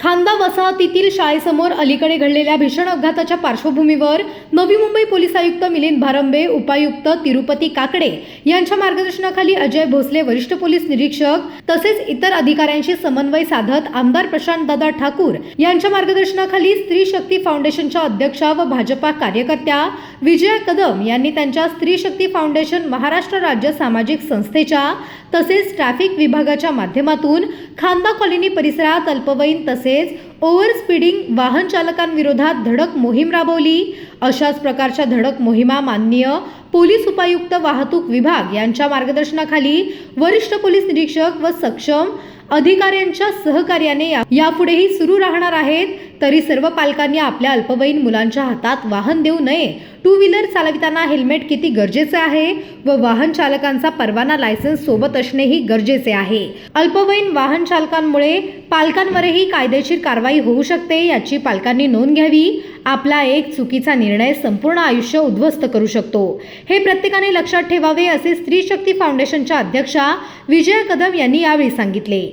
खांदा वसाहतीतील शाळेसमोर अलीकडे घडलेल्या भीषण अपघाताच्या पार्श्वभूमीवर नवी मुंबई पोलीस आयुक्त मिलिंद भारंबे, उपायुक्त तिरुपती काकडे यांच्या मार्गदर्शनाखाली अजय भोसले वरिष्ठ पोलीस निरीक्षक तसेच इतर अधिकाऱ्यांशी समन्वय साधत आमदार प्रशांतदादा ठाकूर यांच्या मार्गदर्शनाखाली स्त्री शक्ती फाउंडेशनच्या अध्यक्षा व भाजपा कार्यकर्त्या विजया कदम यांनी त्यांच्या स्त्री शक्ती फाउंडेशन महाराष्ट्र राज्य सामाजिक संस्थेच्या तसेच ट्रॅफिक विभागाच्या माध्यमातून खांदा कॉलनी परिसरात अल्पवयीन तसेच ओव्हर स्पीडिंग वाहन चालकांविरोधात धडक मोहीम राबवली। अशाच प्रकारच्या धडक मोहिमा माननीय पोलीस उपायुक्त वाहतूक विभाग यांच्या मार्गदर्शनाखाली वरिष्ठ पोलीस निरीक्षक व सक्षम अधिकाऱ्यांच्या सहकार्याने यापुढेही सुरू राहणार आहेत। तरी सर्व पालकांनी आपल्या अल्पवयीन मुलांच्या हातात वाहन देऊ नये। टू व्हीलर चालविताना हेल्मेट किती गरजेचे आहे व वाहन चालकांचा परवाना लायसन्स सोबत असणेही गरजेचे आहे। अल्पवयीन वाहन चालकांमुळे पालकांवरही कायदेशीर कारवाई होऊ शकते, याची पालकांनी नोंद घ्यावी। आपला एक चुकीचा निर्णय संपूर्ण आयुष्य उद्ध्वस्त करू शकतो, हे प्रत्येकाने लक्षात ठेवावे, असे स्त्री शक्ती फाउंडेशनच्या अध्यक्षा विजया कदम यांनी यावेळी सांगितले।